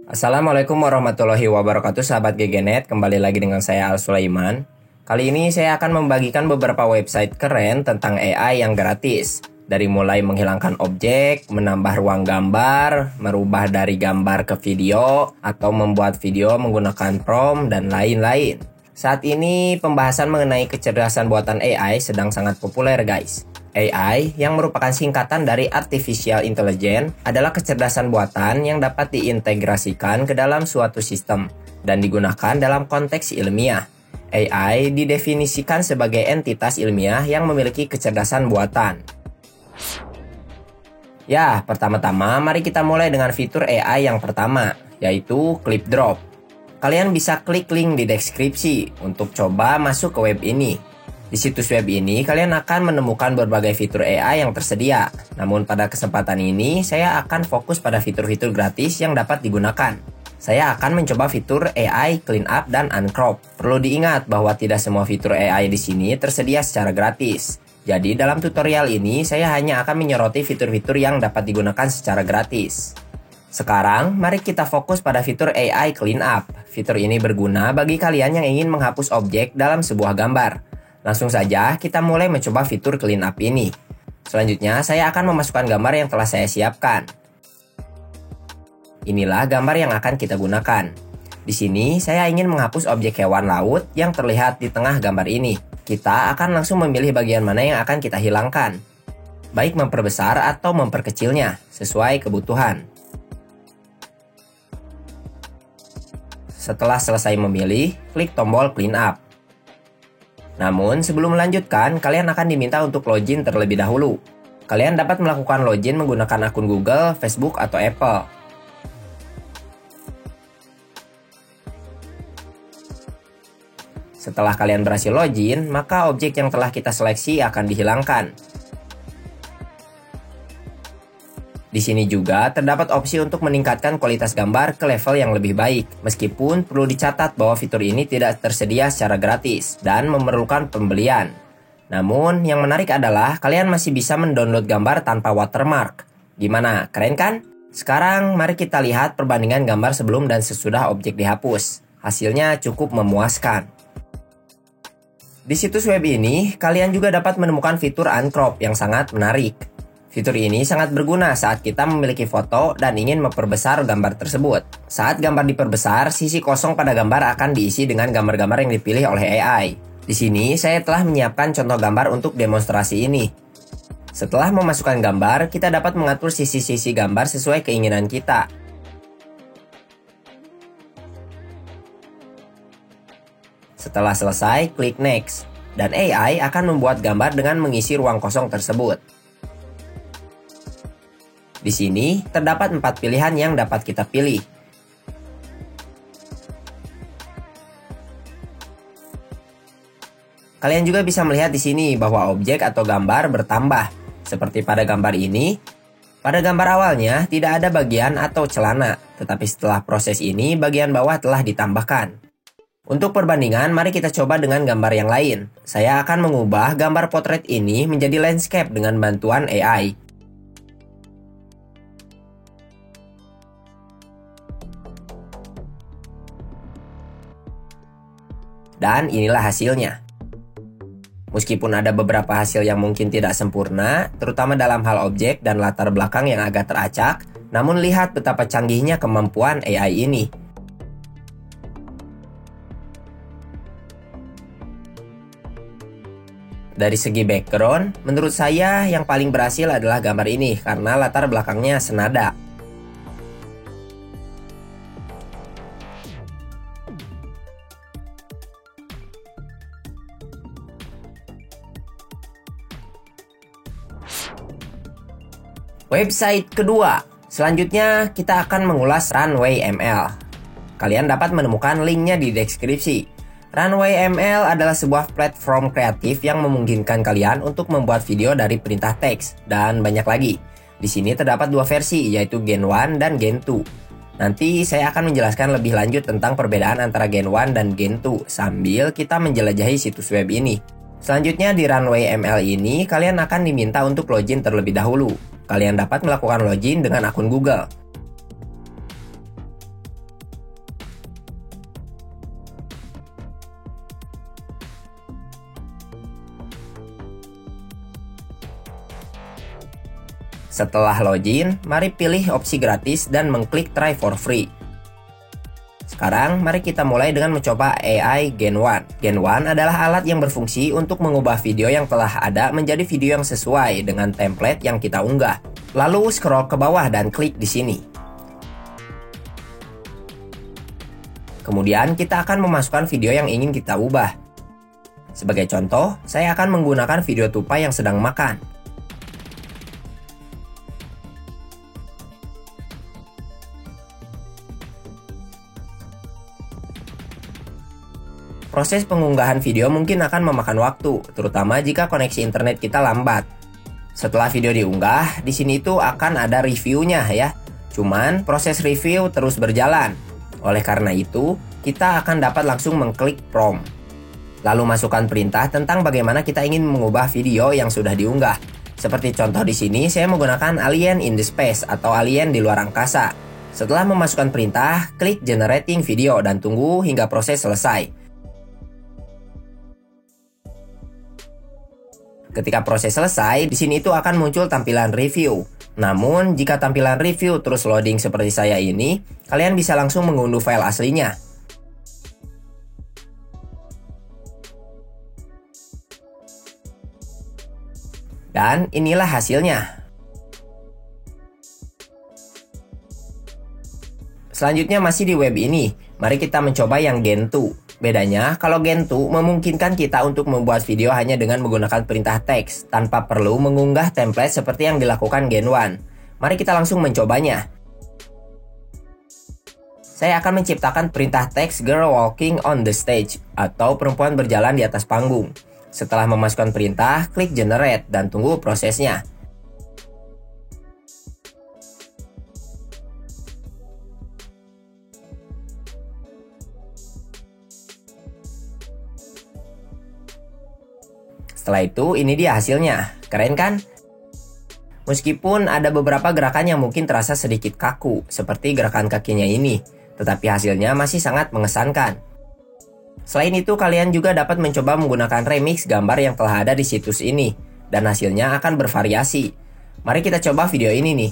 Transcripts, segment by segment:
Assalamualaikum warahmatullahi wabarakatuh, sahabat GGNet. Kembali lagi dengan saya Al Sulaiman. Kali ini saya akan membagikan beberapa website keren tentang AI yang gratis. Dari mulai menghilangkan objek, menambah ruang gambar, merubah dari gambar ke video, atau membuat video menggunakan prompt, dan lain-lain. Saat ini pembahasan mengenai kecerdasan buatan AI sedang sangat populer, guys. AI, yang merupakan singkatan dari Artificial Intelligence, adalah kecerdasan buatan yang dapat diintegrasikan ke dalam suatu sistem dan digunakan dalam konteks ilmiah. AI didefinisikan sebagai entitas ilmiah yang memiliki kecerdasan buatan. Ya, pertama-tama mari kita mulai dengan fitur AI yang pertama, yaitu Clip Drop. Kalian bisa klik link di deskripsi untuk coba masuk ke web ini. Di situs web ini, kalian akan menemukan berbagai fitur AI yang tersedia. Namun pada kesempatan ini, saya akan fokus pada fitur-fitur gratis yang dapat digunakan. Saya akan mencoba fitur AI Clean Up dan Uncrop. Perlu diingat bahwa tidak semua fitur AI di sini tersedia secara gratis. Jadi dalam tutorial ini, saya hanya akan menyoroti fitur-fitur yang dapat digunakan secara gratis. Sekarang, mari kita fokus pada fitur AI Clean Up. Fitur ini berguna bagi kalian yang ingin menghapus objek dalam sebuah gambar. Langsung saja kita mulai mencoba fitur Clean Up ini. Selanjutnya saya akan memasukkan gambar yang telah saya siapkan. Inilah gambar yang akan kita gunakan. Di sini saya ingin menghapus objek hewan laut yang terlihat di tengah gambar ini. Kita akan langsung memilih bagian mana yang akan kita hilangkan. Baik memperbesar atau memperkecilnya, sesuai kebutuhan. Setelah selesai memilih, klik tombol Clean Up. Namun, sebelum melanjutkan, kalian akan diminta untuk login terlebih dahulu. Kalian dapat melakukan login menggunakan akun Google, Facebook, atau Apple. Setelah kalian berhasil login, maka objek yang telah kita seleksi akan dihilangkan. Di sini juga terdapat opsi untuk meningkatkan kualitas gambar ke level yang lebih baik. Meskipun perlu dicatat bahwa fitur ini tidak tersedia secara gratis dan memerlukan pembelian. Namun yang menarik adalah kalian masih bisa mendownload gambar tanpa watermark. Gimana? Keren kan? Sekarang mari kita lihat perbandingan gambar sebelum dan sesudah objek dihapus. Hasilnya cukup memuaskan. Di situs web ini, kalian juga dapat menemukan fitur Uncrop yang sangat menarik. Fitur ini sangat berguna saat kita memiliki foto dan ingin memperbesar gambar tersebut. Saat gambar diperbesar, sisi kosong pada gambar akan diisi dengan gambar-gambar yang dipilih oleh AI. Di sini, saya telah menyiapkan contoh gambar untuk demonstrasi ini. Setelah memasukkan gambar, kita dapat mengatur sisi-sisi gambar sesuai keinginan kita. Setelah selesai, klik Next, dan AI akan membuat gambar dengan mengisi ruang kosong tersebut. Di sini, terdapat 4 pilihan yang dapat kita pilih. Kalian juga bisa melihat di sini bahwa objek atau gambar bertambah. Seperti pada gambar ini, pada gambar awalnya tidak ada bagian atau celana, tetapi setelah proses ini bagian bawah telah ditambahkan. Untuk perbandingan, mari kita coba dengan gambar yang lain. Saya akan mengubah gambar potret ini menjadi landscape dengan bantuan AI. Dan inilah hasilnya. Meskipun ada beberapa hasil yang mungkin tidak sempurna, terutama dalam hal objek dan latar belakang yang agak teracak, namun lihat betapa canggihnya kemampuan AI ini. Dari segi background, menurut saya yang paling berhasil adalah gambar ini karena latar belakangnya senada. Website kedua, selanjutnya kita akan mengulas Runway ML. Kalian dapat menemukan linknya di deskripsi. Runway ML adalah sebuah platform kreatif yang memungkinkan kalian untuk membuat video dari perintah teks dan banyak lagi. Di sini terdapat dua versi, yaitu Gen 1 dan Gen 2. Nanti saya akan menjelaskan lebih lanjut tentang perbedaan antara Gen 1 dan Gen 2 sambil kita menjelajahi situs web ini. Selanjutnya di Runway ML ini, kalian akan diminta untuk login terlebih dahulu. Kalian dapat melakukan login dengan akun Google. Setelah login, mari pilih opsi gratis dan mengklik Try for Free. Sekarang, mari kita mulai dengan mencoba AI Gen 1. Gen 1 adalah alat yang berfungsi untuk mengubah video yang telah ada menjadi video yang sesuai dengan template yang kita unggah. Lalu scroll ke bawah dan klik di sini. Kemudian, kita akan memasukkan video yang ingin kita ubah. Sebagai contoh, saya akan menggunakan video tupai yang sedang makan. Proses pengunggahan video mungkin akan memakan waktu, terutama jika koneksi internet kita lambat. Setelah video diunggah, di sini tuh akan ada reviewnya ya. Cuman proses review terus berjalan. Oleh karena itu, kita akan dapat langsung mengklik prompt. Lalu masukkan perintah tentang bagaimana kita ingin mengubah video yang sudah diunggah. Seperti contoh di sini, saya menggunakan alien in the space atau alien di luar angkasa. Setelah memasukkan perintah, klik generating video dan tunggu hingga proses selesai. Ketika proses selesai, di sini itu akan muncul tampilan review. Namun, jika tampilan review terus loading seperti saya ini, kalian bisa langsung mengunduh file aslinya. Dan inilah hasilnya. Selanjutnya masih di web ini, mari kita mencoba yang Gen 2. Bedanya, kalau Gen 2 memungkinkan kita untuk membuat video hanya dengan menggunakan perintah teks, tanpa perlu mengunggah template seperti yang dilakukan Gen 1. Mari kita langsung mencobanya. Saya akan menciptakan perintah teks girl walking on the stage, atau perempuan berjalan di atas panggung. Setelah memasukkan perintah, klik generate dan tunggu prosesnya. Setelah itu, ini dia hasilnya. Keren kan? Meskipun ada beberapa gerakan yang mungkin terasa sedikit kaku, seperti gerakan kakinya ini, tetapi hasilnya masih sangat mengesankan. Selain itu, kalian juga dapat mencoba menggunakan remix gambar yang telah ada di situs ini, dan hasilnya akan bervariasi. Mari kita coba video ini nih.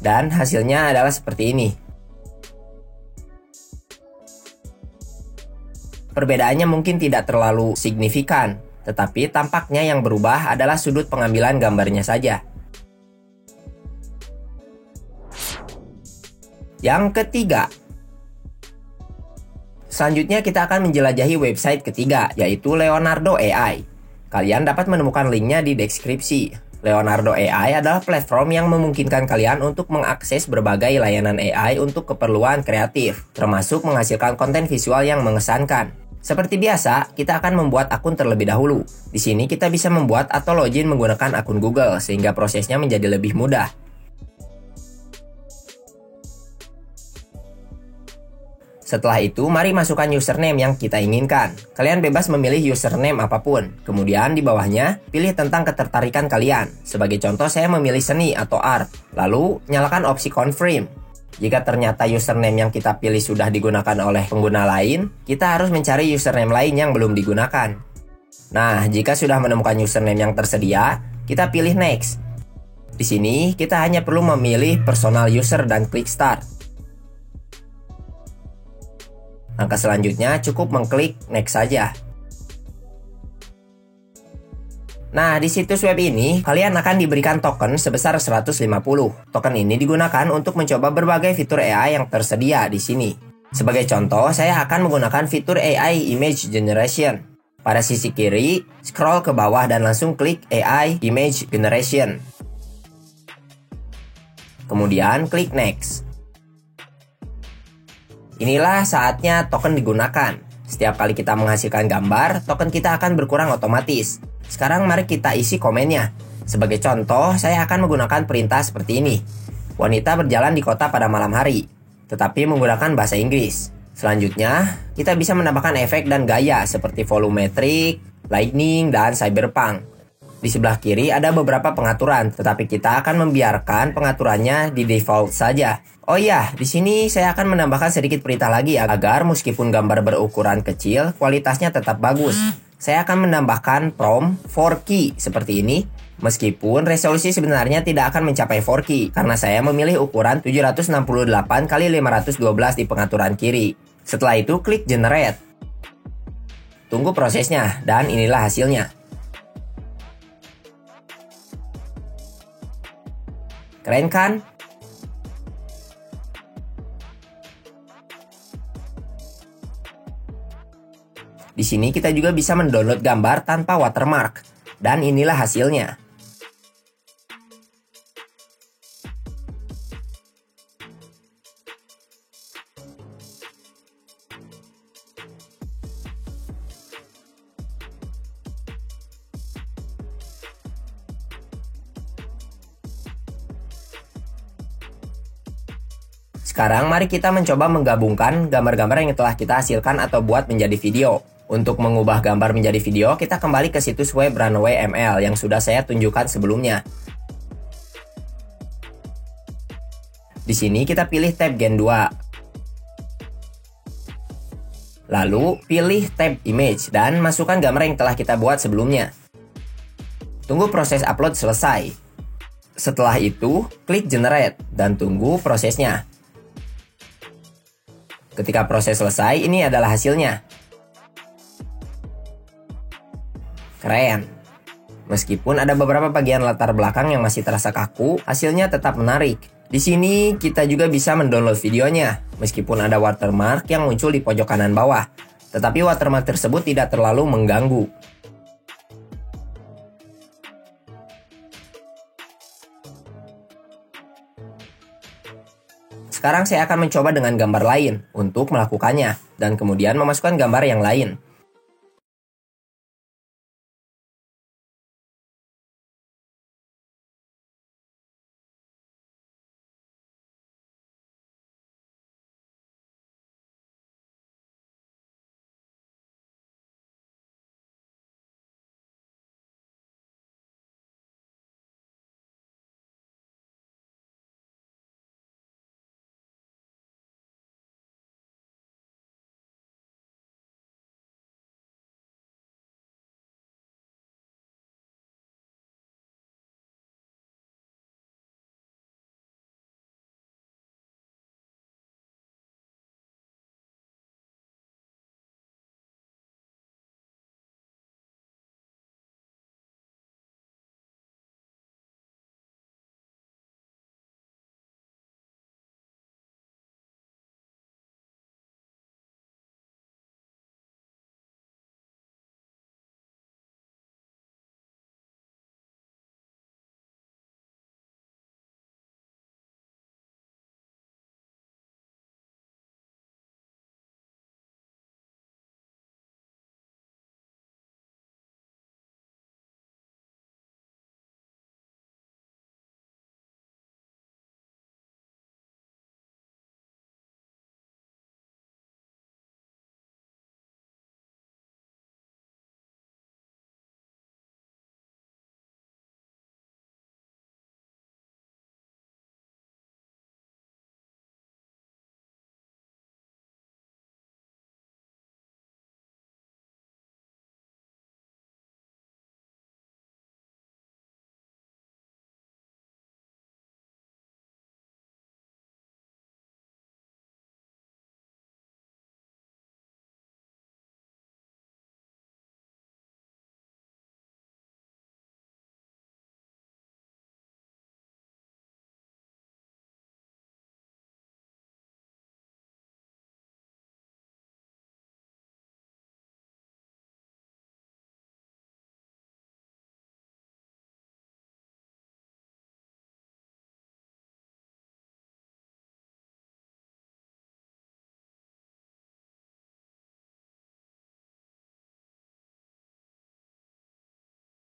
Dan hasilnya adalah seperti ini. Perbedaannya mungkin tidak terlalu signifikan, tetapi tampaknya yang berubah adalah sudut pengambilan gambarnya saja. Yang ketiga. Selanjutnya kita akan menjelajahi website ketiga, yaitu Leonardo AI. Kalian dapat menemukan linknya di deskripsi. Leonardo AI adalah platform yang memungkinkan kalian untuk mengakses berbagai layanan AI untuk keperluan kreatif, termasuk menghasilkan konten visual yang mengesankan. Seperti biasa, kita akan membuat akun terlebih dahulu. Di sini kita bisa membuat atau login menggunakan akun Google, sehingga prosesnya menjadi lebih mudah. Setelah itu, mari masukkan username yang kita inginkan. Kalian bebas memilih username apapun. Kemudian di bawahnya, pilih tentang ketertarikan kalian. Sebagai contoh, saya memilih seni atau art. Lalu, nyalakan opsi confirm. Jika ternyata username yang kita pilih sudah digunakan oleh pengguna lain, kita harus mencari username lain yang belum digunakan. Nah, jika sudah menemukan username yang tersedia, kita pilih next. Di sini, kita hanya perlu memilih personal user dan klik start. Langkah selanjutnya cukup mengklik next saja. Nah, di situs web ini, kalian akan diberikan token sebesar 150. Token ini digunakan untuk mencoba berbagai fitur AI yang tersedia di sini. Sebagai contoh, saya akan menggunakan fitur AI Image Generation. Pada sisi kiri, scroll ke bawah dan langsung klik AI Image Generation. Kemudian klik Next. Inilah saatnya token digunakan. Setiap kali kita menghasilkan gambar, token kita akan berkurang otomatis. Sekarang mari kita isi komennya. Sebagai contoh, saya akan menggunakan perintah seperti ini. Wanita berjalan di kota pada malam hari, tetapi menggunakan bahasa Inggris. Selanjutnya, kita bisa menambahkan efek dan gaya seperti volumetric, lightning, dan cyberpunk. Di sebelah kiri ada beberapa pengaturan, tetapi kita akan membiarkan pengaturannya di default saja. Oh iya, di sini saya akan menambahkan sedikit perintah lagi agar meskipun gambar berukuran kecil, kualitasnya tetap bagus. Saya akan menambahkan prompt 4K seperti ini, meskipun resolusi sebenarnya tidak akan mencapai 4K, karena saya memilih ukuran 768x512 di pengaturan kiri. Setelah itu, klik Generate. Tunggu prosesnya, dan inilah hasilnya. Keren kan? Di sini kita juga bisa mendownload gambar tanpa watermark. Dan inilah hasilnya. Sekarang mari kita mencoba menggabungkan gambar-gambar yang telah kita hasilkan atau buat menjadi video. Untuk mengubah gambar menjadi video, kita kembali ke situs web Runway ML yang sudah saya tunjukkan sebelumnya. Di sini kita pilih tab Gen 2. Lalu pilih tab Image dan masukkan gambar yang telah kita buat sebelumnya. Tunggu proses upload selesai. Setelah itu, klik Generate dan tunggu prosesnya. Ketika proses selesai, ini adalah hasilnya. Keren. Meskipun ada beberapa bagian latar belakang yang masih terasa kaku, hasilnya tetap menarik. Di sini kita juga bisa mendownload videonya, meskipun ada watermark yang muncul di pojok kanan bawah. Tetapi watermark tersebut tidak terlalu mengganggu. Sekarang saya akan mencoba dengan gambar lain untuk melakukannya, dan kemudian memasukkan gambar yang lain.